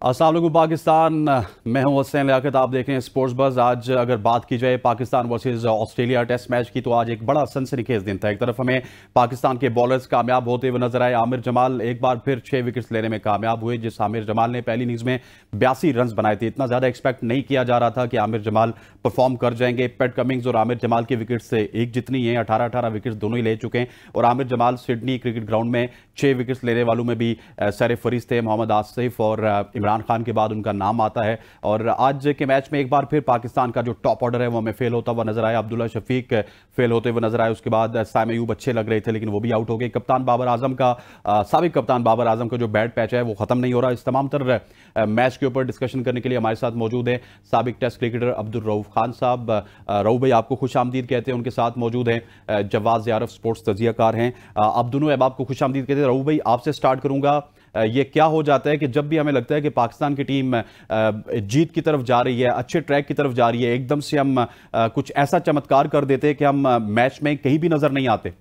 अस्सलाम वालेकुम पाकिस्तान, मैं हूं हुसैन लियाकत। आप देख रहे हैं स्पोर्ट्स बज़। आज अगर बात की जाए Pakistan versus Australia test match की, तो आज एक बड़ा सनसनीखेज दिन था। एक तरफ हमें पाकिस्तान के बॉलर्स कामयाब होते हुए नजर आए। आमिर जमाल एक बार फिर 6 विकेट्स लेने में कामयाब हुए। जिस आमिर जमाल ने पहली इनिंग्स में 82 रन बनाए थे, इतना ज्यादा एक्सपेक्ट नहीं किया जा रहा था कि आमिर जमाल परफॉर्म कर जाएंगे। पैट कमिंग्स और आमिर जमाल की विकेट से एक जितनी है, 18-18 विकेट्स दोनों ही ले चुके हैं। और Aamir Jamal Sydney cricket ground में 6 विकेट्स लेने वालों में भी सरफरीज थे। मोहम्मद आसिफ और इमरान खान के बाद उनका नाम आता है। और आज के मैच में एक बार फिर पाकिस्तान का जो टॉप ऑर्डर है वो हमें फेल होता हुआ नजर आया। अब्दुल्ला शफीक फेल होते हुए नजर आए। उसके बाद साइम अयूब अच्छे लग रहे थे, लेकिन वो भी आउट हो गए। कप्तान बाबर आजम का साबिक कप्तान बाबर आजम का जो बैड पैच है वो खत्म नहीं हो रहा। इस तमाम तर मैच के ऊपर डिस्कशन करने के लिए हमारे साथ मौजूद है साबिक टेस्ट क्रिकेटर अब्दुल रऊफ खान साहब। रऊफ भाई आपको खुश आमदीद कहते हैं। उनके साथ मौजूद हैं जवाद ज़ियारफ, स्पोर्ट्स तजियाकार हैं। अब दोनों अब आपको खुश आमदीद कहते हैं। रऊफ भाई आपसे स्टार्ट करूंगा। ये क्या हो जाता है कि जब भी हमें लगता है कि पाकिस्तान की टीम जीत की तरफ जा रही है, अच्छे ट्रैक की तरफ जा रही है, एकदम से हम कुछ ऐसा चमत्कार कर देते हैं कि हम मैच में कहीं भी नजर नहीं आते?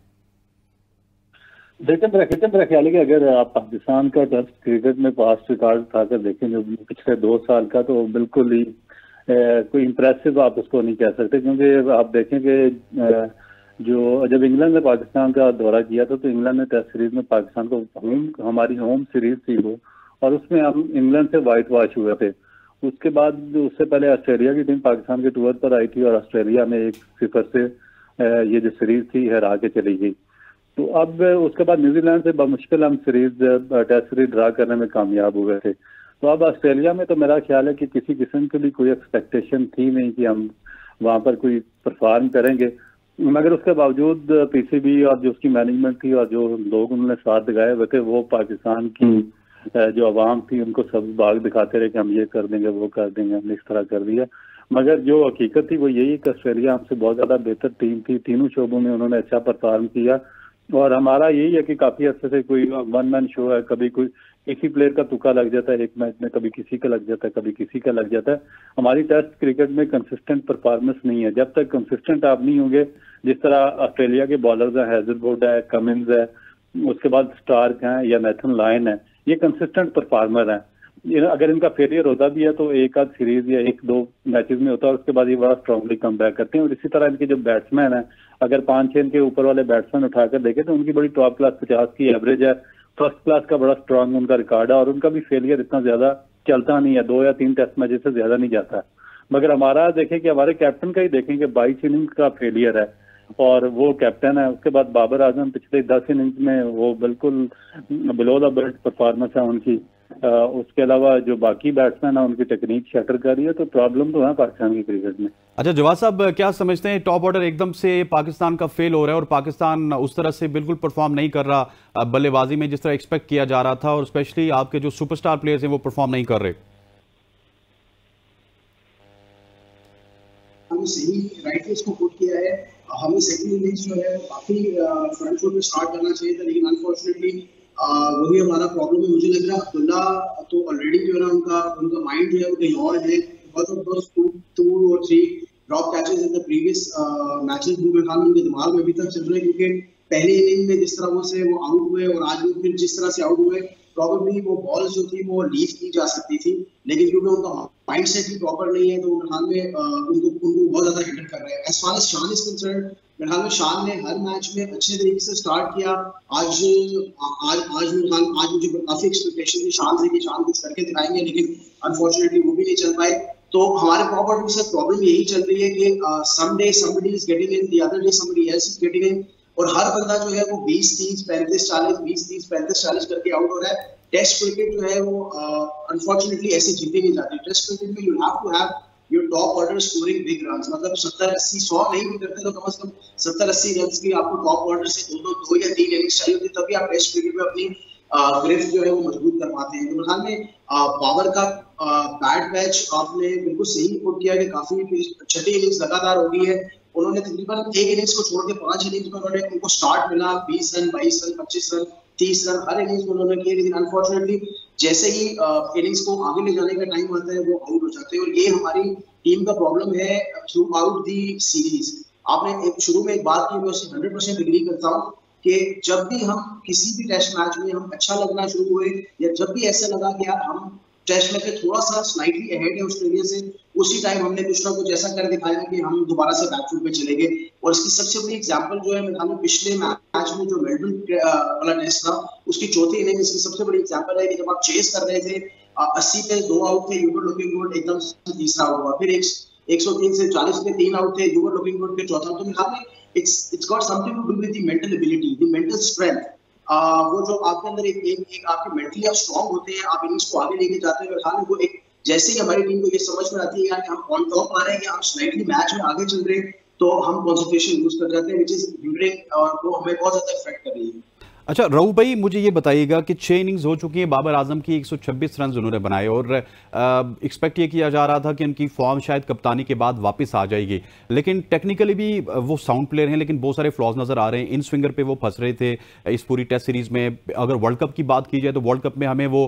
देखिए, मेरा ख्याल है कि अगर आप पाकिस्तान का टेस्ट क्रिकेट में पास्ट रिकॉर्ड उठाकर देखें जो पिछले 2 साल का, तो बिल्कुल ही कोई इम्प्रेसिव आप उसको नहीं कह सकते। क्योंकि आप देखें कि जब इंग्लैंड ने पाकिस्तान का दौरा किया था, तो इंग्लैंड ने टेस्ट सीरीज में पाकिस्तान को हमारी होम सीरीज थी वो, और उसमें हम इंग्लैंड से वाइट वॉश हुए थे। उसके बाद उससे पहले ऑस्ट्रेलिया की टीम पाकिस्तान के टूर पर आई थी और ऑस्ट्रेलिया में 1-0 से ये जो सीरीज थी हरा के चली गई। तो अब उसके बाद न्यूजीलैंड से बमुश्किल हम टेस्ट सीरीज ड्रा करने में कामयाब हुए थे। तो अब ऑस्ट्रेलिया में तो मेरा ख्याल है कि किसी किस्म की भी कोई एक्सपेक्टेशन थी नहीं कि हम वहां पर कोई परफॉर्म करेंगे, मगर उसके बावजूद पीसीबी और जो उसकी मैनेजमेंट थी और जो लोग उन्होंने साथ दिखाए हुए थे, वो पाकिस्तान की जो आवाम थी उनको सब बाग दिखाते रहे कि हम ये कर देंगे, वो कर देंगे, हमने इस तरह कर दिया। मगर जो हकीकत थी वो यही कि ऑस्ट्रेलिया हमसे बहुत ज्यादा बेहतर टीम थी। तीनों शोबों में उन्होंने अच्छा परफॉर्म किया, और हमारा यही है कि काफी अच्छे से कोई वन मैन शो है। कभी कोई किसी प्लेयर का तुक्का लग जाता है एक मैच में, कभी किसी का लग जाता है, कभी किसी का लग जाता है। हमारी टेस्ट क्रिकेट में कंसिस्टेंट परफॉर्मेंस नहीं है। जब तक कंसिस्टेंट आप नहीं होंगे, जिस तरह ऑस्ट्रेलिया के बॉलर्स हैं, हैजलवुड है, कमिंस है, उसके बाद स्टार्क हैं या नेथन लायन है, ये कंसिस्टेंट परफॉर्मर हैं। अगर इनका फेलियर होता भी है तो एक आध सीरीज या 1-2 मैचेस में होता है, उसके बाद ये बड़ा स्ट्रांगली कम बैक करते हैं। और इसी तरह इनके जो बैट्समैन हैं, अगर 5-6 इनके ऊपर वाले बैट्समैन उठाकर देखें तो उनकी बड़ी टॉप क्लास 50 की एवरेज है। फर्स्ट क्लास का बड़ा स्ट्रांग उनका रिकॉर्ड है, और उनका भी फेलियर इतना ज्यादा चलता नहीं है, 2 या 3 टेस्ट मैचेस से ज्यादा नहीं जाता है। मगर हमारा देखें कि हमारे कैप्टन का ही देखें कि 22 इनिंग्स का फेलियर है, और वो कैप्टन है। उसके बाद बाबर आजम पिछले 10 इनिंग्स में वो बिल्कुल बिलो द बेल्ट परफॉर्मेंस है उनकी। उसके अलावा जो बाकी बैट्समैन है उनकी टेक्निक शटर कर रही है। तो प्रॉब्लम तो है पाकिस्तान की क्रिकेट में। अच्छा जवाद साहब, क्या समझते हैं टॉप ऑर्डर एकदम से पाकिस्तान का फेल हो रहा है और पाकिस्तान उस तरह से बिल्कुल परफॉर्म नहीं कर रहा बल्लेबाजी में जिस तरह एक्सपेक्ट किया जा रहा था, और स्पेशली आपके जो सुपरस्टार प्लेयर्स हैं वो परफॉर्म नहीं कर रहे? हमने सही राइट इसको पुट किया है। हमें सेकंड इनिंग्स जो है काफी फ्रंट फुट में स्टार्ट करना चाहिए था, लेकिन अनफॉर्चुनेटली वही हमारा प्रॉब्लम है। मुझे लग रहा है अब्दुल्ला तो ऑलरेडी जो है ना उनका माइंड जो है वो कहीं और है। बिकॉज ऑफ 2 और 3 drop catches in the previous matches मेरे ख्याल में उनके दिमाग में अभी तक चल रहे हैं, क्योंकि पहले इनिंग में जिस तरह वो आउट हुए और आज वो फिर जिस तरह से आउट हुए, प्रॉबेबली वो बॉल्स जो थी वो लीव की जा सकती थी, लेकिन क्योंकि उनका माइंड सेट भी प्रॉपर नहीं है तो मेरे ख्याल में उनको बहुत ज्यादा हिट कर रहे हैं। एज फार एज शान इज कंसर्न, मेरे ख्याल में शान ने हर मैच में अच्छे तरीके से स्टार्ट किया। आज मुझे काफी एक्सपेक्टेशन थी शान से कि शान कुछ करके दिखाएंगे, लेकिन अनफॉर्चुनेटली वो भी नहीं चल पाए। तो हमारे प्रॉपर के साथ प्रॉब्लम यही चल रही है कि some day somebody is getting in, the other day somebody else is getting in, और हर बंदा जो है वो 20-30-35-40 करके आउट हो रहा है। टेस्ट क्रिकेट जो है वो अनफॉर्चुनेटली ऐसे जीते नहीं जाती। टेस्ट क्रिकेट में you have to have your top order scoring big runs, मतलब 70-80-100 नहीं भी करते तो कम से कम 70-80 रन्स की आपको टॉप ऑर्डर से 2 या 3 इनिंग्स चाहिए होती, तभी आप टेस्ट क्रिकेट में अपनी ग्रिफ्ट जो है वो मजबूत कर पाते हैं। तो मेरे ख्याल में बाबर का बैट पैच आपने बिल्कुल सही रिपोर्ट किया कि काफी छठी इनिंग्स लगातार हो गई है। उन्होंने तकरीबन 1 इनिंग्स को छोड़ के 5 इनिंग्स में उनको स्टार्ट मिला, 20 रन, 22 रन, 25 रन, 30 रन हर इनिंग्स में उन्होंने किए, लेकिन अनफॉर्चुनेटली जैसे ही इनिंग्स को आगे ले जाने का टाइम आता है वो आउट हो जाते हैं। और ये हमारी टीम का प्रॉब्लम है थ्रू आउट दी सीरीज। आपने शुरू में एक बात की, मैं उससे 100% एग्री करता हूँ कि जब भी हम किसी भी टेस्ट मैच में हम अच्छा लगना शुरू हुए, या जब भी ऐसा लगा कि यार हम टेस्ट में थोड़ा सा स्लाइटली अहेड है ऑस्ट्रेलिया से, उसी टाइम हमने कुछ ना कुछ ऐसा कर दिखाया कि हम दोबारा से बैकफुट पे चले गए। और इसकी सबसे बड़ी एग्जांपल जो है, मेरे ख्याल में पिछले मैच में जो मेलबर्न वाला टेस्ट था, उसकी चौथी इनिंग्स की सबसे बड़ी एग्जांपल है कि जब आप चेस कर रहे थे 80 पे 2 आउट थे, यू वर लुकिंग गुड, एकदम से तीसरा आउट हुआ, फिर 103 से 40 पे 3 आउट थे, यू वर लुकिंग गुड, फिर चौथा। तो मेरे ख्याल में it's got something to do with the mental ability, the mental strength। वो जो आपके अंदर एक आपके मेंटली आप स्ट्रांग होते हैं, आप इनिंग्स को आगे लेके जाते हैं। मेरे ख्याल में वो एक, जैसे ही हमारी टीम को ये समझ में आती है यार कि हम ऑन टॉप आ रहे हैं, कि हम स्लाइटली मैच में आगे चल रहे हैं, तो हम कंसंट्रेशन लूज कर जाते हैं, व्हिच इज हिंडरिंग, और वो हमें बहुत ज्यादा इफेक्ट कर रही है। अच्छा रऊफ भाई, मुझे ये बताइएगा कि 6 इनिंग्स हो चुकी हैं, बाबर आजम की 126 रन उन्होंने बनाए, और एक्सपेक्ट ये किया जा रहा था कि उनकी फॉर्म शायद कप्तानी के बाद वापस आ जाएगी, लेकिन टेक्निकली भी वो साउंड प्लेयर हैं, लेकिन बहुत सारे फ्लॉज नजर आ रहे हैं। इन स्विंगर पे वो फंस रहे थे इस पूरी टेस्ट सीरीज में। अगर वर्ल्ड कप की बात की जाए तो वर्ल्ड कप में हमें वो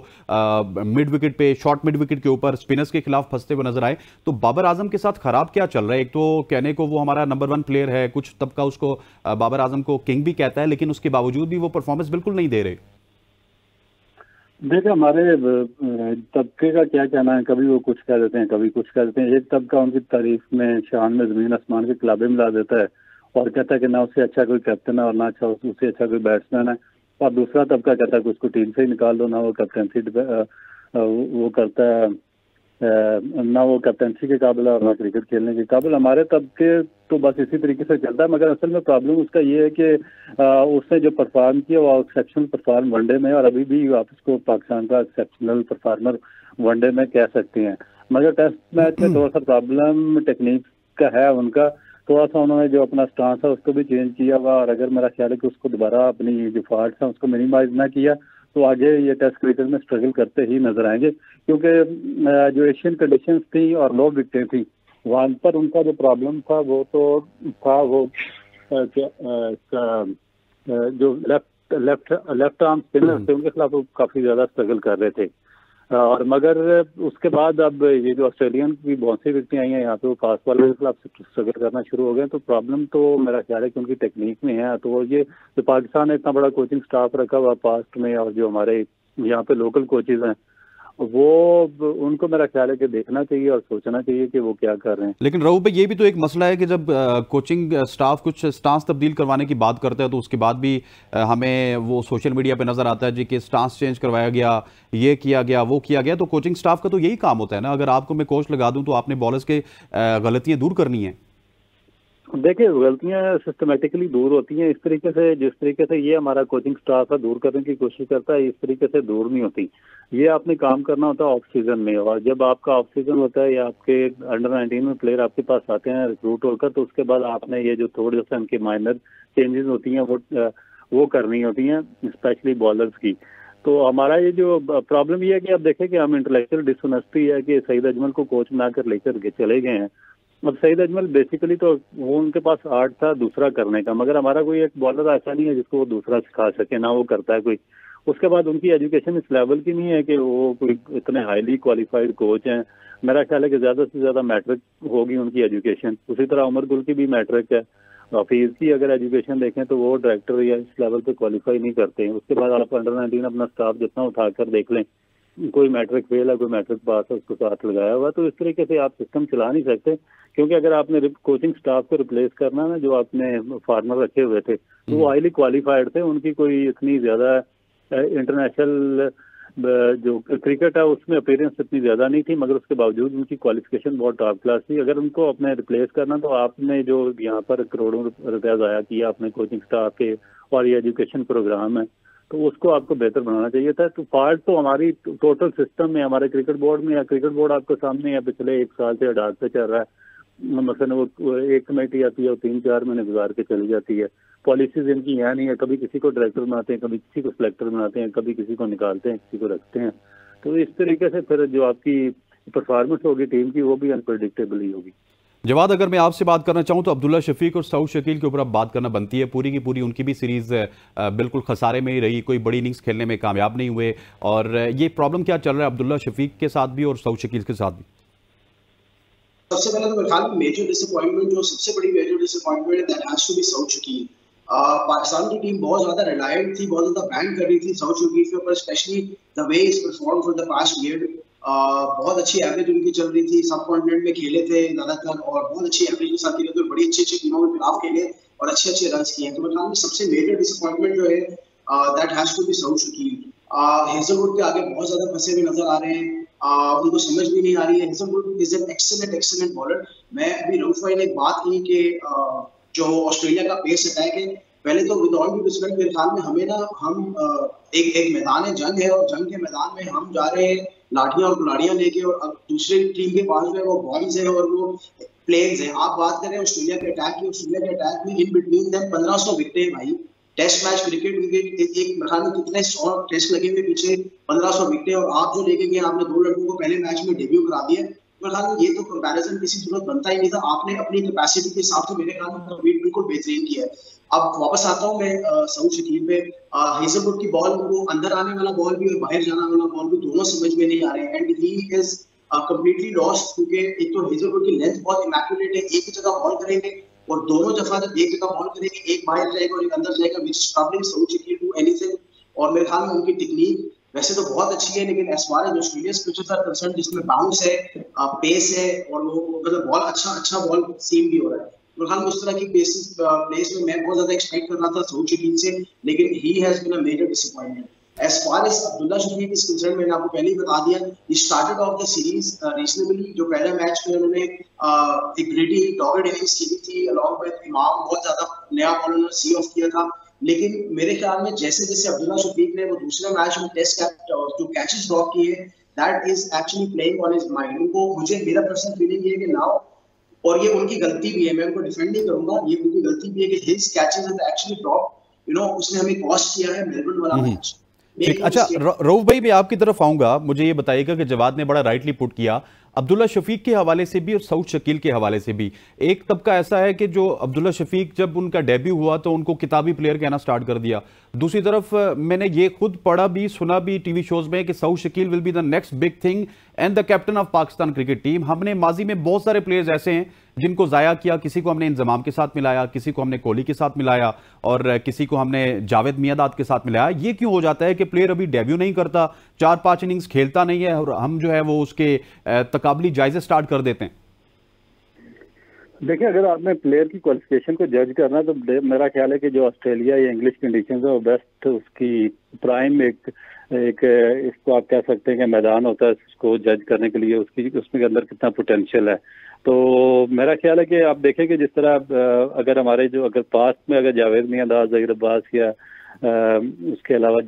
मिड विकेट पे, शॉर्ट मिड विकेट के ऊपर स्पिनर्स के खिलाफ फंसते हुए नजर आए। तो बाबर आजम के साथ खराब क्या चल रहा है? एक तो कहने को वो हमारा नंबर 1 प्लेयर है, कुछ तबका उसको बाबर आजम को किंग भी कहता है, लेकिन उसके बावजूद भी वो परफॉर्मेंस बिल्कुल नहीं दे रहे। देखिए, हमारे तबके का क्या कहना है, कभी वो कुछ कह देते हैं, कभी कुछ कह देते हैं। एक तबका उनकी तारीफ में शान में जमीन आसमान के खिलाफे मिला देता है और कहता है कि ना उससे अच्छा कोई कैप्टन है और ना अच्छा उससे अच्छा कोई बैट्समैन है। और दूसरा तबका कहता है कि उसको टीम से ही निकाल दो, ना वो कैप्टनसी वो करता है, ना वो कैप्टनसी के काबिल और ना क्रिकेट खेलने के काबिल। हमारे तबके तो बस इसी तरीके से चलता है, मगर असल में प्रॉब्लम उसका ये है कि उसने जो परफॉर्म किया वो एक्सेप्शनल परफॉर्म वनडे में, और अभी भी आप उसको पाकिस्तान का एक्सेप्शनल परफॉर्मर वनडे में कह सकते हैं। मगर टेस्ट मैच में थोड़ा सा प्रॉब्लम टेक्निक का है उनका, थोड़ा सा उन्होंने जो अपना स्टांस है उसको भी चेंज किया हुआ, और अगर मेरा ख्याल है कि उसको दोबारा अपनी जो फॉल्ट है उसको मिनिमाइज ना किया तो आगे ये टेस्ट क्रिकेट में स्ट्रगल करते ही नजर आएंगे। क्योंकि जो एशियन कंडीशंस थी और लो विकेटें थी, वहाँ पर उनका जो प्रॉब्लम था वो तो था वो जो लेफ्ट आर्म स्पिनर थे उनके खिलाफ काफी ज्यादा स्ट्रगल कर रहे थे। और मगर उसके बाद अब ये जो ऑस्ट्रेलियन की बहुत सी विकेटें आई हैं यहाँ पे, वो फास्ट बॉलर के खिलाफ स्ट्रगल करना शुरू हो गए। तो प्रॉब्लम तो मेरा ख्याल है कि उनकी टेक्निक में है। तो ये जो पाकिस्तान ने इतना बड़ा कोचिंग स्टाफ रखा हुआ पास्ट में, और जो हमारे यहाँ पे लोकल कोचेज हैं, वो उनको मेरा ख्याल है कि देखना चाहिए और सोचना चाहिए कि वो क्या कर रहे हैं। लेकिन रऊफ भाई, ये भी तो एक मसला है कि जब कोचिंग स्टाफ कुछ स्टांस तब्दील करवाने की बात करता है तो उसके बाद भी हमें वो सोशल मीडिया पे नजर आता है जी कि स्टांस चेंज करवाया गया, ये किया गया, वो किया गया। तो कोचिंग स्टाफ का तो यही काम होता है ना, अगर आपको मैं कोच लगा दूं तो आपने बॉलर्स के गलतियां दूर करनी है। देखिए, गलतियां सिस्टमेटिकली दूर होती हैं इस तरीके से, जिस तरीके से ये हमारा कोचिंग स्टाफ है दूर करने की कोशिश करता है, इस तरीके से दूर नहीं होती। ये आपने काम करना होता है ऑफ सीजन में, और जब आपका ऑफ सीजन होता है या आपके अंडर 19 में प्लेयर आपके पास आते हैं रिक्रूट होकर, तो उसके बाद आपने ये जो थोड़े से उनकी माइनर चेंजेस होती हैं वो करनी होती हैं, स्पेशली बॉलर्स की। तो हमारा ये जो प्रॉब्लम ये है कि आप देखें कि हम इंटेलेक्चुअल डिसऑनेस्टी है कि सईद अजमल को कोच बनाकर लेकर चले गए हैं। अब सईद अजमल बेसिकली तो वो उनके पास आर्ट था दूसरा करने का, मगर हमारा कोई एक बॉलर ऐसा नहीं है जिसको वो दूसरा सिखा सके, ना वो करता है कोई। उसके बाद उनकी एजुकेशन इस लेवल की नहीं है कि वो कोई इतने हाईली क्वालिफाइड कोच हैं। मेरा ख्याल है कि ज्यादा से ज्यादा मैट्रिक होगी उनकी एजुकेशन। उसी तरह उमर गुल की भी मैट्रिक है। हफीज की अगर एजुकेशन देखें तो वो डायरेक्टर या इस लेवल पे क्वालिफाई नहीं करते हैं। उसके बाद आप अंडर 19 अपना स्टाफ जितना उठाकर देख लें, कोई मैट्रिक फेल है, कोई मैट्रिक पास है, उसको साथ लगाया हुआ। तो इस तरीके से आप सिस्टम चला नहीं सकते, क्योंकि अगर आपने कोचिंग स्टाफ को रिप्लेस करना ना, जो आपने फार्मर रखे हुए थे तो वो हाईली क्वालिफाइड थे, उनकी कोई इतनी ज्यादा इंटरनेशनल जो क्रिकेट है उसमें अपीयरेंस इतनी ज्यादा नहीं थी, मगर उसके बावजूद उनकी क्वालिफिकेशन बहुत टॉप क्लास थी। अगर उनको अपने रिप्लेस करना तो आपने जो यहाँ पर करोड़ों रुपया ज़ाया किया अपने कोचिंग स्टाफ के और ये एजुकेशन प्रोग्राम है, तो उसको आपको बेहतर बनाना चाहिए था। तो फॉल्ट तो हमारी टोटल सिस्टम में, हमारे क्रिकेट बोर्ड में, या क्रिकेट बोर्ड आपके सामने या पिछले 1 साल से अडार पे चल रहा है। मसलन वो एक कमेटी आती है, वो 3-4 महीने गुजार के चली जाती है। पॉलिसीज इनकी यहाँ नहीं है, कभी किसी को डायरेक्टर बनाते हैं, कभी किसी को सिलेक्टर बनाते हैं, कभी किसी को निकालते हैं, किसी को रखते हैं। तो इस तरीके से फिर जो आपकी परफॉर्मेंस होगी टीम की वो भी अनप्रेडिक्टेबल ही होगी। जवाद, अगर मैं आपसे बात करना चाहूं तो अब्दुल्ला शफीक और सऊद शकील के ऊपर अब बात करना बनती है। पूरी की पूरी उनकी भी सीरीज बिल्कुल खसारे में ही रही, कोई बड़ी इनिंग्स खेलने में कामयाब नहीं हुए। और ये प्रॉब्लम क्या चल रहा है अब्दुल्ला शफीक के साथ भी और सऊद शकील के साथ भी? सबसे पहले तो मेरे ख्याल में मेजर डिसअपॉइंटमेंट, जो सबसे बड़ी मेजर डिसअपॉइंटमेंट है, that has to be Saud Shakeel. Pakistan की टीम बहुत ज्यादा रिलायंट थी, बहुत ज्यादा बैंक कर रही थी साउथ शकील के ऊपर, specially the way is perform for the past year. बहुत अच्छी एवरेज उनकी चल रही थी, सब कॉन्टिनेंट में खेले थे ज्यादातर, और बहुत अच्छी एवरेज के साथ खेले थे, बड़ी अच्छी अच्छी टीमों के खिलाफ खेले और अच्छे अच्छे रन किए। तो मेरे ख्याल में सबसे मेजर डिसअपॉइंटमेंट जो है that has to be Saud Shakeel. Hazlewood के आगे बहुत ज्यादा फंसे हुए नजर आ रहे हैं, उनको समझ भी नहीं आ रही है। Hazlewood is an excellent bowler. मैं अभी रऊफ भाई ने एक बात की कि जो ऑस्ट्रेलिया का पेस अटैक है, पहले तो विद ऑल ड्यू रिस्पेक्ट मेरे ख्याल में हमें ना, हम एक मैदान है, जंग है, और जंग के मैदान में हम जा रहे हैं लाठियां और कुल्हाड़ियां लेके, और अब दूसरी टीम के पास जो है वो बॉल्स है और वो प्लेन्स है। आप बात करें ऑस्ट्रेलिया के अटैक की, ऑस्ट्रेलिया के अटैक में इन बिटवीन देम 1500 विकेट है भाई। टेस्ट मैच क्रिकेट उनके एक मैदान में कितने 100 टेस्ट लगे हुए पीछे, 1500 विकेट, और आप जो लेके गए, आपने 2 लड़कों को पहले मैच में डेब्यू करा दिया। मेरे ख्याल में ये तो कंपैरिजन किसी जरूरत बनता ही नहीं था। आपने अपनी कैपेसिटी के हिसाब से मेरे ख्याल में कम्पीट बिल्कुल बेहतरीन किया है। अब वापस आता हूँ मैं साउथ शकील पे। हेजलवुड की बॉल, उनको अंदर आने वाला बॉल भी और बाहर जाने वाला बॉल भी दोनों समझ में नहीं आ रहे हैं, and he is completely lost. क्योंकि एक तो हेजलवुड की लेंथ बहुत इमैक्युलेट है, एक ही जगह बॉल करेंगे, और दोनों दफा जब एक जगह बॉल करेंगे, एक बाहर जाएगा और एक अंदर जाएगा, which is troubling Saud Shakeel to anything. और मेरे ख्याल में उनकी टेक्निक वैसे तो बहुत अच्छी है, लेकिन as far as Australia's pitches are concerned, जिसमें बाउंस है, पेस है, और वो मतलब बॉल अच्छा बॉल सीम भी हो रहा है। मेरे ख्याल में उस तरह की प्लेस में मैं बहुत ज्यादा एक्सपेक्ट कर रहा था साउथ शकील से, लेकिन he has been a major disappointment. As far as Abdullah Shafiq is concerned, मैंने आपको पहले ही बता दिया, he started off the series reasonably। जो पहले मैच में उन्होंने एक ग्रिडी डॉगड इनिंग्स खेली थी along with इमाम, बहुत ज्यादा नया बॉल उन्होंने सी ऑफ किया था। लेकिन मेरे ख्याल में जैसे जैसे अब्दुल्ला शफीक ने वो दूसरे मैच में टेस्ट जो कैचेस ड्रॉप किए, that is actually playing on his mind. उनको, मुझे मेरा पर्सनल फीलिंग ये है कि नाउ, और ये उनकी गलती भी है, मैं उनको डिफेंड नहीं करूंगा, ये उनकी गलती भी है कि his catches have actually drop, उसने हमें कॉस्ट किया है मेलबर्न वाला मैच। ठीक, अच्छा रऊफ भाई मैं आपकी तरफ आऊंगा। मुझे ये बताइएगा कि जवाद ने बड़ा राइटली पुट किया, अब्दुल्ला शफीक के हवाले से भी और साउथ शकील के हवाले से भी। एक तबका ऐसा है कि जो अब्दुल्ला शफीक जब उनका डेब्यू हुआ तो उनको किताबी प्लेयर कहना स्टार्ट कर दिया। दूसरी तरफ मैंने ये खुद पढ़ा भी सुना भी टीवी शोज में कि south Shakeel will be the next big thing and the captain of Pakistan cricket team. हमने माजी में बहुत सारे प्लेयर्स ऐसे हैं जिनको जाया किया, किसी को हमने इंजमाम के साथ मिलाया, किसी को हमने कोहली के साथ मिलाया, और किसी को हमने जावेद मियांदाद के साथ मिलाया। ये क्यों हो जाता है कि प्लेयर अभी डेब्यू नहीं करता, 4-5 इनिंग्स खेलता नहीं है, और हम जो है वो उसके तकाबली जायजे स्टार्ट कर देते हैं? देखिए, अगर आपने प्लेयर की क्वालिफिकेशन को जज करना तो मेरा ख्याल है कि जो ऑस्ट्रेलिया या इंग्लिश कंडीशन है वो बेस्ट, उसकी प्राइम एक इसको आप कह सकते हैं कि मैदान होता है उसको जज करने के लिए, उसमें अंदर कितना पोटेंशियल है। तो मेरा ख्याल है कि आप देखें कि जिस तरह अगर हमारे जो अगर पास्ट में अगर जावेद मियांदाद, ज़हीर अब्बास या उसके अलावा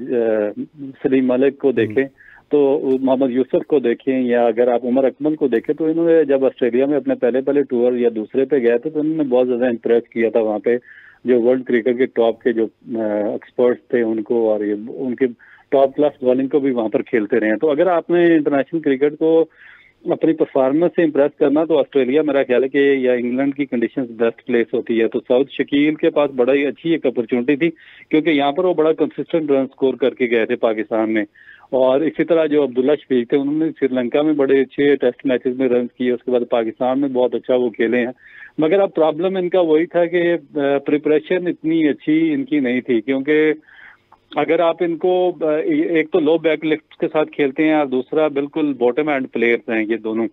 सलीम मलिक को देखें, तो मोहम्मद यूसुफ को देखें, या अगर आप उमर अकमल को देखें, तो इन्होंने जब ऑस्ट्रेलिया में अपने पहले टूर या दूसरे पे गए थे तो इन्होंने बहुत ज़्यादा इम्प्रेस किया था वहाँ पे। जो वर्ल्ड क्रिकेट के टॉप के जो एक्सपर्ट्स थे उनको, और ये उनके टॉप क्लास बॉलिंग को भी वहाँ पर खेलते रहे हैं। तो अगर आपने इंटरनेशनल क्रिकेट को अपनी परफॉर्मेंस से इम्प्रेस करना तो ऑस्ट्रेलिया मेरा ख्याल है कि या इंग्लैंड की कंडीशंस बेस्ट प्लेस होती है। तो साउथ शकील के पास बड़ा ही अच्छी एक अपॉर्चुनिटी थी, क्योंकि यहाँ पर वो बड़ा कंसिस्टेंट रन स्कोर करके गए थे पाकिस्तान में। और इसी तरह जो अब्दुल्ला शफीक थे, उन्होंने श्रीलंका में बड़े अच्छे टेस्ट मैचेस में रन किए, उसके बाद पाकिस्तान में बहुत अच्छा वो खेले हैं। मगर अब प्रॉब्लम इनका वही था कि प्रिपरेशन इतनी अच्छी इनकी नहीं थी, क्योंकि अगर आप इनको एक तो लो बैक लिफ्ट के साथ खेलते हैं और दूसरा बिल्कुल बॉटम एंड प्लेयर्स हैं ये दोनों,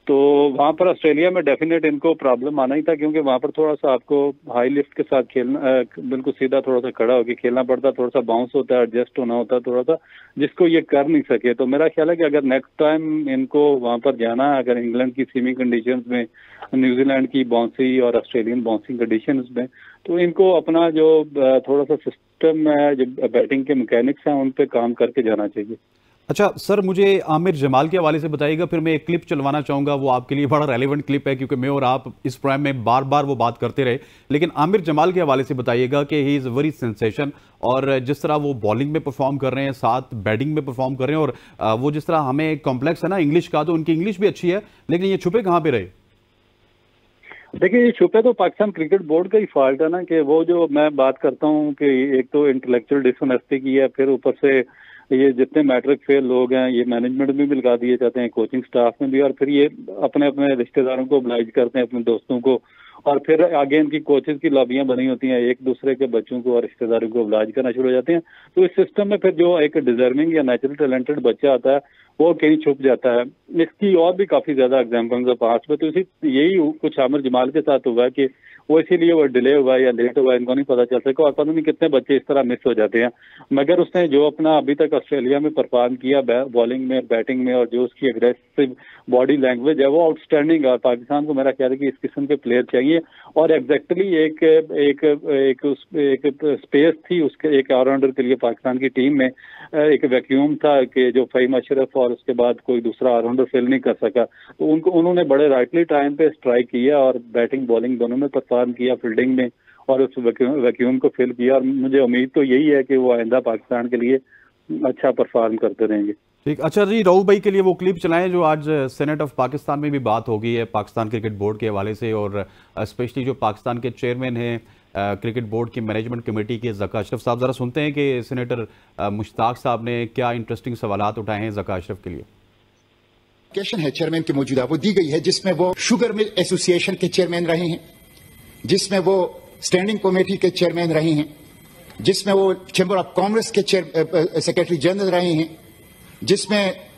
तो वहाँ पर ऑस्ट्रेलिया में डेफिनेट इनको प्रॉब्लम आना ही था, क्योंकि वहाँ पर थोड़ा सा आपको हाई लिफ्ट के साथ खेलना, बिल्कुल सीधा थोड़ा सा खड़ा होकर खेलना पड़ता, थोड़ा सा बाउंस होता है, एडजस्ट होना होता है थोड़ा सा, जिसको ये कर नहीं सके। तो मेरा ख्याल है कि अगर नेक्स्ट टाइम इनको वहाँ पर जाना, अगर इंग्लैंड की सीमी कंडीशंस में, न्यूजीलैंड की बाउंसी और ऑस्ट्रेलियन बाउंसिंग कंडीशंस में, तो इनको अपना जो थोड़ा सा सिस्टम है, जो बैटिंग के मैकेनिक्स हैं, उन पे काम करके जाना चाहिए। अच्छा सर, मुझे आमिर जमाल के हवाले से बताइएगा, फिर मैं एक क्लिप चलवाना चाहूंगा, वो आपके लिए बड़ा रेलेवेंट क्लिप है क्योंकि मैं और आप इस प्रोग्राम में बार बार वो बात करते रहे। लेकिन आमिर जमाल के हवाले से बताइएगा कि ही इज़ वेरी सेंसेशन, और जिस तरह वो बॉलिंग में परफॉर्म कर रहे हैं, साथ बैटिंग में परफॉर्म कर रहे हैं, और वो जिस तरह हमें कॉम्प्लेक्स है ना इंग्लिश का, तो उनकी इंग्लिश भी अच्छी है, लेकिन ये छुपे कहाँ पे रहे? देखिए, ये छुपे तो पाकिस्तान क्रिकेट बोर्ड का ही फॉल्ट है ना, कि वो जो मैं बात करता हूँ कि एक तो इंटेलेक्चुअल डिसऑनेस्टी की है, फिर ऊपर से ये जितने मैट्रिक फेल लोग हैं ये मैनेजमेंट में भी लगा दिए जाते हैं, कोचिंग स्टाफ में भी, और फिर ये अपने अपने रिश्तेदारों को ऑब्लाइज करते हैं, अपने दोस्तों को, और फिर आगे इनकी कोचेस की लॉबियां बनी होती हैं, एक दूसरे के बच्चों को और रिश्तेदारों को ऑब्लाइज करना शुरू हो जाते हैं। तो इस सिस्टम में फिर जो एक डिजर्विंग या नेचुरल टैलेंटेड बच्चा आता है वो कहीं छुप जाता है। इसकी और भी काफी ज्यादा एग्जाम्पल्स है पास्ट में। तो यही कुछ आमिर जमाल के साथ हुआ कि वो इसीलिए वो डिले हुआ या लेट हुआ, इनको नहीं पता चल सका, और पता नहीं कितने बच्चे इस तरह मिस हो जाते हैं। मगर उसने जो अपना अभी तक ऑस्ट्रेलिया में परफॉर्म किया बॉलिंग में, बैटिंग में, और जो उसकी अग्रेसिव बॉडी लैंग्वेज है वो आउटस्टैंडिंग है। और पाकिस्तान को मेरा ख्याल है कि इस किस्म के प्लेयर चाहिए। और एग्जैक्टली एक स्पेस थी उसके एक ऑलराउंडर के लिए पाकिस्तान की टीम में, एक वैक्यूम था कि जो फहीम अशरफ और उसके बाद कोई दूसरा ऑलराउंडर फिल नहीं कर सका। तो उन्होंने बड़े राइटली टाइम पे स्ट्राइक किया और बैटिंग बॉलिंग दोनों में परफॉर्म किया, फील्डिंग में, और उस वैक्यूम को फिल किया। और मुझे उम्मीद तो यही है कि वो आइंदा पाकिस्तान के लिए अच्छा परफॉर्म करते रहेंगे। ठीक, अच्छा जी, रऊफ भाई के लिए वो क्लिप चलाएं जो आज सेनेट ऑफ पाकिस्तान में भी बात हो गई है पाकिस्तान क्रिकेट बोर्ड के हवाले से, और स्पेशली जो पाकिस्तान के चेयरमैन हैं क्रिकेट बोर्ड की मैनेजमेंट कमेटी के ज़का अशरफ साहब। ज़रा सुनते हैं कि सेनेटर मुश्ताक साहब ने क्या इंटरेस्टिंग सवालात उठाए हैं ज़का अशरफ के लिए। एप्लीकेशन है चेयरमैन की मौजूदा वो दी गई है, जिसमें वो शुगर मिल एसोसिएशन के चेयरमैन रहे हैं, जिसमें वो स्टैंडिंग कमेटी के चेयरमैन रहे हैं, जिसमें वो चैम्बर ऑफ कॉमर्स के सेक्रेटरी जनरल रहे हैं, जिसमें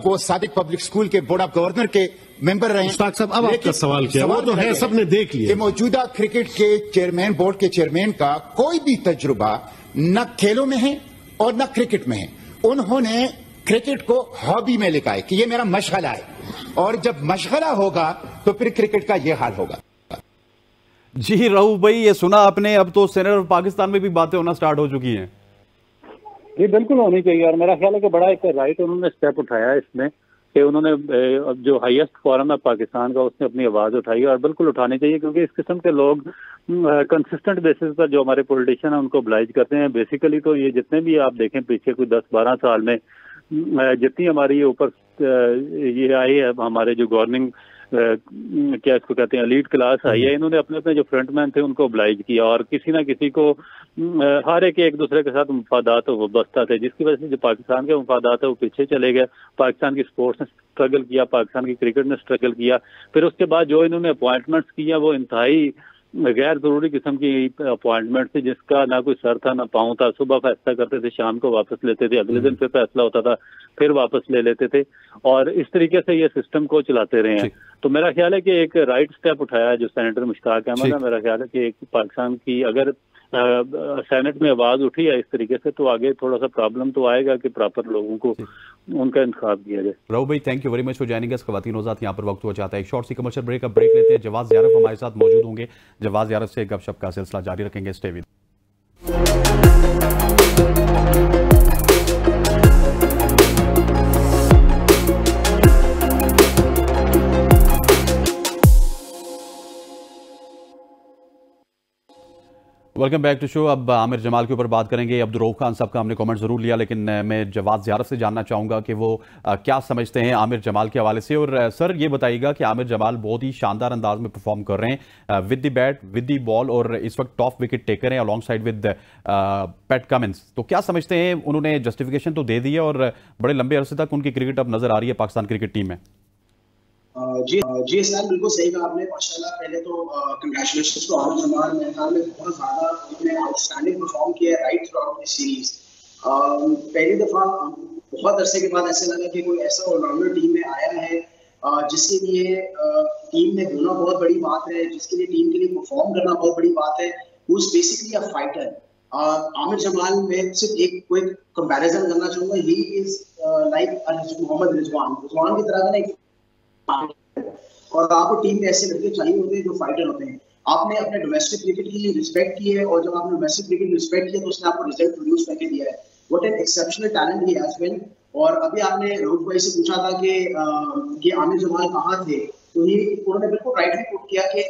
वो सादिक पब्लिक स्कूल के बोर्ड ऑफ गवर्नर के मेंबर रहे हैं। मुश्ताक साहब, अब आपका सवाल क्या वो तो है, सबने देख लिया। मौजूदा क्रिकेट के चेयरमैन, बोर्ड के चेयरमैन का कोई भी तजुर्बा न खेलों में है और न क्रिकेट में है। उन्होंने क्रिकेट को हॉबी में लिखा है कि ये मेरा मशगला है, और जब मशगला होगा तो फिर क्रिकेट का ये हाल होगा। जी रऊफ भाई, ये सुना आपने, अब तो सेनेट ऑफ पाकिस्तान में भी बातें होना स्टार्ट हो चुकी हैं। जी बिल्कुल होनी चाहिए, और मेरा ख्याल है कि बड़ा एक राइट उन्होंने स्टेप उठाया है इसमें कि उन्होंने जो हाईएस्ट फोरम है पाकिस्तान का उसने अपनी आवाज उठाई है, और बिल्कुल उठानी चाहिए, क्योंकि इस किस्म के लोग कंसिस्टेंट बेसिस पर जो हमारे पॉलिटिशियन है उनको ऑब्लाइज करते हैं। बेसिकली तो ये जितने भी आप देखें पीछे कोई 10-12 साल में जितनी हमारी ऊपर ये आई है, हमारे जो गवर्निंग क्या इसको कहते हैं एलीट क्लास आई है, इन्होंने अपने अपने जो फ्रंटमैन थे उनको ऑब्लाइज किया, और किसी ना किसी को हर एक दूसरे के साथ मुफादात वाबस्ता थे, जिसकी वजह से जो पाकिस्तान के मुफादात है वो पीछे चले गए। पाकिस्तान की स्पोर्ट्स ने स्ट्रगल किया, पाकिस्तान की क्रिकेट ने स्ट्रगल किया। फिर उसके बाद जो इन्होंने अपॉइंटमेंट्स किया वो इंतहाई गैर जरूरी किस्म की अपॉइंटमेंट थी, जिसका ना कोई सर था ना पाँव था। सुबह फैसला करते थे, शाम को वापस लेते थे, अगले दिन फिर फैसला होता था, फिर वापस ले लेते थे, और इस तरीके से ये सिस्टम को चलाते रहे हैं। तो मेरा ख्याल है कि एक राइट स्टेप उठाया है जो सेनेटर मुश्ताक अहमद है। मेरा ख्याल है कि एक पाकिस्तान की अगर सेनेट में आवाज उठी है इस तरीके से, तो आगे थोड़ा सा प्रॉब्लम तो आएगा कि प्रॉपर लोगों को उनका इंतखाब किया जाए। रऊफ भाई, thank you very much for joining us. ख़वातीन हज़रात, यहाँ पर वक्त हो जाता है एक शॉर्ट सी कमर्शियल ब्रेक। अब ब्रेक लेते हैं। जवाद ज़ियारफ हमारे साथ मौजूद होंगे, जवाद ज़ियारफ से गपशप का सिलसिला जारी रखेंगे। Stay with. Welcome back to show. अब आमिर जमाल के ऊपर बात करेंगे। अब्दुर्रऊफ खान साहब का हमने कमेंट जरूर लिया, लेकिन मैं जवाद ज़ियारफ से जानना चाहूँगा कि वो क्या समझते हैं आमिर जमाल के हवाले से। और सर ये बताइएगा कि आमिर जमाल बहुत ही शानदार अंदाज में परफॉर्म कर रहे हैं with the bat, with the ball, और इस वक्त टॉप विकेट टेकर हैं along side with PAT Cummins. तो क्या समझते हैं, उन्होंने जस्टिफिकेशन तो दे दी है और बड़े लंबे अरसे तक उनकी क्रिकेट अब नजर आ रही है पाकिस्तान क्रिकेट टीम में। जी सर, बिल्कुल सही कहा आपने। माशाल्लाह, पहले तो कंग्रेचुलेशंस टू आमिर जमाल। मेरे ख्याल में बहुत ज़्यादा उन्होंने आउटस्टैंडिंग परफॉर्म किया है right through out this series. पहली दफ़ा बहुत अरसे के बाद ऐसे लगा कि कोई ऐसा ऑलराउंडर टीम में आया है जिसके लिए टीम में होना बहुत बड़ी बात है, जिसके लिए टीम के लिए परफॉर्म करना बहुत बड़ी बात है। Who is basically a fighter. Aamir Jamal में सिर्फ एक क्विक कंपैरिजन करना चाहूँगा। He is like Mohammad Rizwan की तरह का एक, और आपको टीम में ऐसे लड़के चाहिए होते हैं जो फाइटर होते हैं। आपने अपने डोमेस्टिक क्रिकेट की रिस्पेक्ट की है, और जब आपने डोमेस्टिक क्रिकेट की रिस्पेक्ट किया तो उसने आपको रिजल्ट प्रोड्यूस करके दिया है। What an exceptional talent he has been. और अभी आपने रऊफ भाई से पूछा था कि ये आमिर जमाल कहाँ थे, तो उन्होंने बिल्कुल राइटली पुट किया कि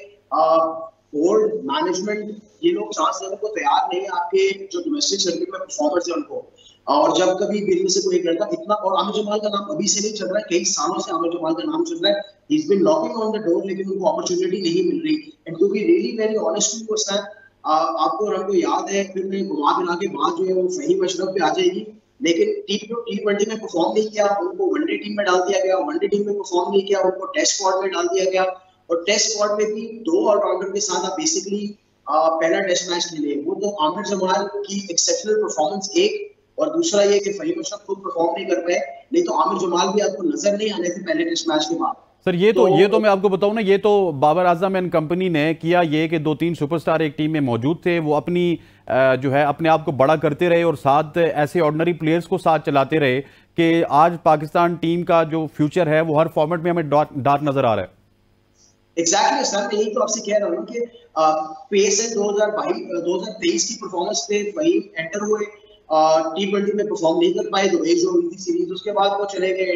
बोर्ड मैनेजमेंट ये लोग चांस देने को तैयार नहीं है आपके जो डोमेस्टिक सर्किट में परफॉर्मर्स है उनको। और जब कभी भी इनमें से कोई एक लड़का इतना, और आमिर जमाल का नाम अभी से नहीं चल रहा है, कई सालों से आमिर जमाल का नाम चल रहा है। He is been knocking on the door, लेकिन उनको अपॉर्चुनिटी नहीं मिल रही। And to be really very honest with you sir, आपको याद है फिर मैं घुमा फिरा के बात जो है वो फहीम अशरफ पे आ जाएगी। लेकिन T20 में परफॉर्म नहीं किया, उनको वनडे टीम में डाल दिया गया, वनडे टीम में परफॉर्म नहीं किया, उनको टेस्ट स्क्वाड में डाल दिया गया, और टेस्ट स्क्वाड में भी 2 ऑलराउंडर के साथ आप बेसिकली पहला टेस्ट मैच खेले। वो तो आमिर जमाल की एक्सेप्शनल परफॉर्मेंस एक, और दूसरा ये कि फहीम अशरफ खुद परफॉर्म नहीं कर पाए, नहीं तो आमिर जमाल भी आपको नजर नहीं आने थे पहले टेस्ट मैच के बाद। सर ये तो मैं आपको बताऊं ना, ये तो बाबर आजम एंड कंपनी ने किया ये कि 2-3 सुपरस्टार एक टीम में मौजूद थे, वो अपनी जो है अपने आप को बड़ा करते रहे और साथ ऐसे ऑर्डिनरी प्लेयर्स को साथ चलाते रहे कि आज पाकिस्तान टीम का जो फ्यूचर है वो हर फॉर्मेट में हमें डार्क नजर आ रहा है। एग्जैक्टली सर, मैं यही तो आपसे कह रहा हूँ कि पेस है 2023 की परफॉर्मेंस पे वही एंटर हुए, T20 में परफॉर्म नहीं कर पाए, दुबई जो हुई थी सीरीज, उसके बाद वो चले गए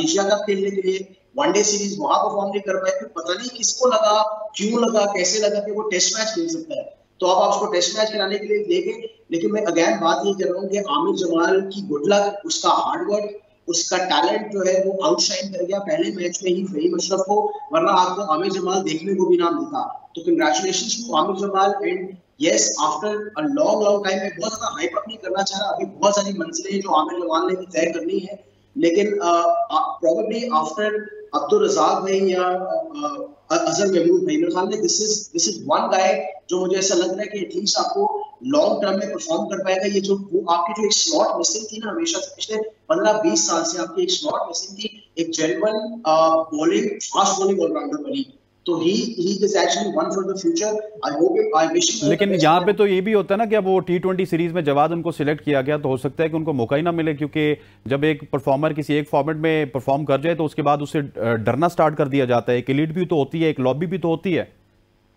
एशिया कप खेलने के लिए, वनडे सीरीज वहां परफॉर्म नहीं कर पाए। फिर पता नहीं किसको लगा, क्यों लगा, कैसे लगा कि वो टेस्ट मैच खेल सकता है, तो अब आप उसको टेस्ट मैच खिलाने के लिए देंगे। लेकिन मैं अगेन बात ये कर रहा हूँ कि आमिर जमाल की गुड लक, उसका हार्डवर्क, उसका टैलेंट जो है वो आउटशाइन कर गया पहले मैच में ही फहीम अशरफ को, वरना आपको आमिर जमाल देखने को भी ना मिलता। तो congratulations to Aamir Jamal, and yes after a long time में बहुत ज्यादा हाइप अप नहीं करना चाह रहा, अभी बहुत सारी मंजिलें जो आमिर जमाल ने भी तय करनी है, लेकिन प्रोबेबली आफ्टर अब्दुल रज़ाक भाई या अजहर महमूद भाई, मेरे ख्याल में दिस इज वन गाय जो मुझे ऐसा लग रहा है कि एटलीस्ट आपको लॉन्ग टर्म में परफॉर्म कर पाएगा। ये जो वो आपकी जो एक स्लॉट मिसिंग थी ना, हमेशा से पिछले 15-20 साल से आपकी एक स्लॉट मिसिंग थी, एक genuine bowling, fast bowling all rounder बनी, तो he is actually one for the future. I wish him। लेकिन यहाँ पे तो ये भी होता है ना कि अब वो T20 सीरीज में जवाद उनको सिलेक्ट किया गया, तो हो सकता है कि उनको मौका ही ना मिले, क्योंकि जब एक परफॉर्मर किसी एक फॉर्मेट में परफॉर्म कर जाए तो उसके बाद उसे डरना स्टार्ट कर दिया जाता है। एक लीड भी तो होती है, एक लॉबी भी तो होती है।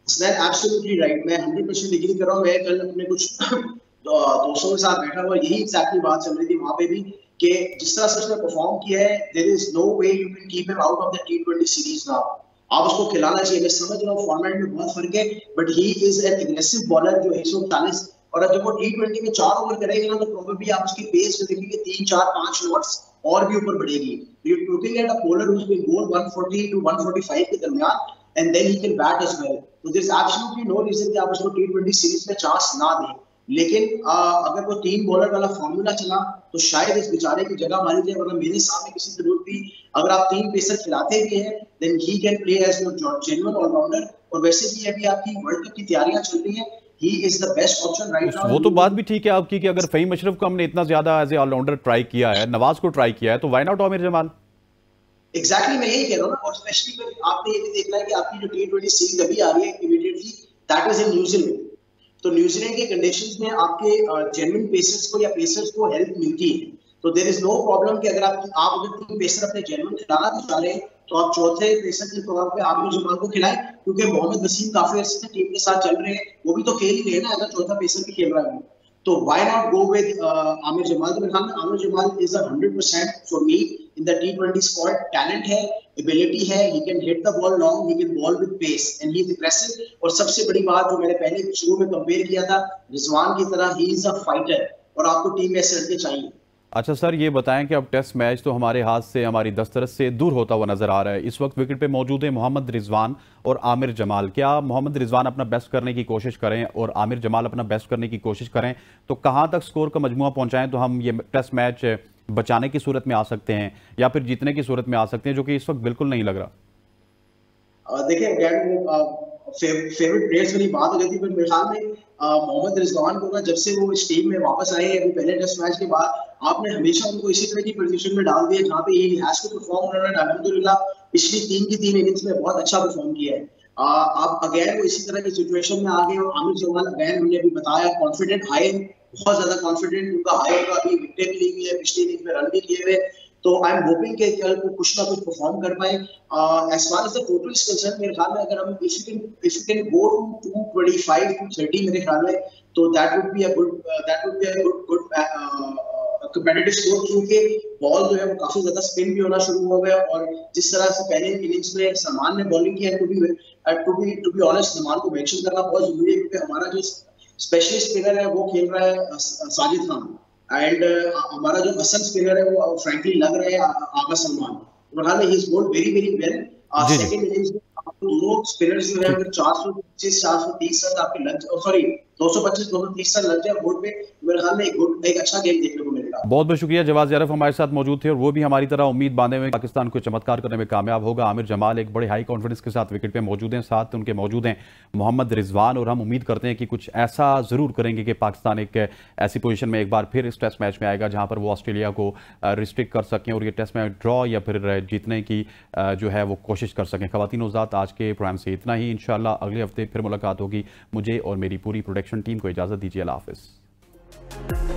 एब्सोल्युटली राइट, मैं 100% एग्री कर रहा हूँ। मैं कल अपने कुछ दोस्तों के साथ बैठा हुआ, यही एग्जैक्टली बात चल रही थी वहां पे भी, कि जिस तरह से उसने परफॉर्म किया है, there is no way you can keep him out of the T20 series now. आप उसको खिलाना चाहिए। मैं समझ रहा हूँ फॉर्मेट में बहुत फर्क है, but he is an aggressive bowler जो 140, और जब वो T20 में 4 ओवर करेगा ना, तो प्रोबेबली आप उसकी पेस में देखेंगे 3, 4, 5 शॉट्स और भी ऊपर बढ़ेगी। You are looking at a bowler who will bowl 140 to 145 के दरमियान, and then he can bat as well. तो there is absolutely no reason कि आप उसको T20 सीरीज में चांस ना दें। लेकिन अगर वो 3 बॉलर वाला फॉर्मूला चला तो शायद इस बेचारे की जगह मारी जाए, वरना मेरे सामने किसी जरूरत भी अगर आप 3 पेसर खिलाते भी हैं, then he can play as your genuine all rounder. और वैसे भी अभी आपकी वर्ल्ड कप की तैयारियां चल रही हैं, he is the best option right now. वो तो बात भी ठीक है आपकी कि अगर फहीम अशरफ को हमने इतना ज्यादा एज ए ऑलराउंडर ट्राई किया है, नवाज को ट्राई किया है, तो why not Aamir Jamal? Exactly मैं यही कह रहा हूँ ना, और स्पेशली आपने ये भी देखना है कि आपकी जो T20 सीरीज अभी आ रही है immediately, that is in New Zealand. तो न्यूजीलैंड के कंडीशंस में आपके जेन्युइन पेसर्स को या पेसर्स को हेल्प मिलती है, तो देयर इज नो प्रॉब्लम कि अगर आप अगर 3 पेसर अपने जेन्युइन खिलाना भी चाह रहे हैं, तो आप चौथे पेसर के तौर पे आमिर जमाल को खिलाएं, क्योंकि मोहम्मद वसीम काफी अर्से से टीम के साथ चल रहे हैं, वो भी तो खेल ही रहे हैं ना, अगर चौथा पेसर भी खेल रहा है तो why not go with Aamir Jamal. तो मेरे ख्याल में Aamir Jamal is 100% for me in the T20 squad. Talent है, एबिलिटी है, he can hit the ball long, he can bowl with pace, and he is aggressive. और सबसे बड़ी बात जो मैंने पहले शुरू में कंपेयर किया था रिजवान की तरह, ही इज अ फाइटर, और आपको टीम में ऐसे लड़के चाहिए। अच्छा सर, ये बताएं कि अब टेस्ट मैच तो हमारे हाथ से, हमारी दस्तरस से दूर होता हुआ नजर आ रहा है। इस वक्त विकेट पे मौजूद है मोहम्मद रिजवान और आमिर जमाल। क्या मोहम्मद रिजवान अपना बेस्ट करने की कोशिश करें और आमिर जमाल अपना बेस्ट करने की कोशिश करें, तो कहां तक स्कोर का मजमुआ पहुंचाएं तो हम ये टेस्ट मैच बचाने की सूरत में आ सकते हैं या फिर जीतने की सूरत में आ सकते हैं, जो कि इस वक्त बिल्कुल नहीं लग रहा? देखिए फेवरेट प्लेयर्स वाली बात हो जाती है, पर मेरे ख्याल में मोहम्मद रिजवान को जब से वो इस टीम में वापस आए हैं, अभी पहले टेस्ट मैच के बाद आपने हमेशा उनको इसी तरह की पोजीशन में डाल दिया जहां पे ही हैज टू परफॉर्म। उन्होंने अल्हम्दुलिल्लाह पिछली 3 की 3 इनिंग्स में बहुत अच्छा परफॉर्म किया है। आप अगेन वो इसी तरह की सिचुएशन में आ गए, और आमिर जमाल अगेन हमने अभी बताया कॉन्फिडेंट, हाई, बहुत ज्यादा कॉन्फिडेंट, उनका हाई का अभी विकेट भी ली हुई है, पिछली इनिंग में रन भी किए हुए, तो आई एम होपिंग कि कल को कुछ ना कुछ परफॉर्म कर पाए। As far as the total is concern, मेरे ख्याल में अगर हम if you can go to 225 to 30 मेरे ख्याल में, तो that would be a good competitive score, क्योंकि बॉल जो है वो काफी ज्यादा स्पिन भी होना शुरू हो गया, और जिस तरह से पहले इनिंग्स में सलमान ने बॉलिंग किया, टू बी ऑनेस्ट सलमान को मेंशन करना बहुत जरूरी है, क्योंकि हमारा जो स्पेशलिस्ट स्पिनर है वो खेल रहा है साजिद खान, एंड हमारा जो असम स्पिनर है वो फ्रैंकली लग रहा है आगा सलमान। फिलहाल he is bowled very very well. Second innings में आपको दोनों स्पिनर्स जो है अगर 425 430 रन आपके लग, सॉरी 225 230 रन लग जाए बोर्ड पे, मेरे ख्याल में एक अच्छा गेम देखने को मिलेगा। बहुत बहुत शुक्रिया। जवाद ज़ारफ हमारे साथ मौजूद थे और वो भी हमारी तरह उम्मीद बांधे हुए पाकिस्तान को चमत्कार करने में कामयाब होगा। आमिर जमाल एक बड़े हाई कॉन्फिडेंस के साथ विकेट पे मौजूद हैं, साथ उनके मौजूद हैं मोहम्मद रिजवान, और हम उम्मीद करते हैं कि कुछ ऐसा ज़रूर करेंगे कि पाकिस्तान एक ऐसी पोजीशन में एक बार फिर इस टेस्ट मैच में आएगा जहां पर वो ऑस्ट्रेलिया को रिस्ट्रिक्ट कर सकें और ये टेस्ट मैच ड्रॉ या फिर जीतने की जो है वो कोशिश कर सकें। ख़वातीन उज़ात, आज के प्रोग्राम से इतना ही। इंशाअल्लाह अगले हफ्ते फिर मुलाकात होगी। मुझे और मेरी पूरी प्रोडक्शन टीम को इजाज़त दीजिए। अल्लाह हाफ़िज़।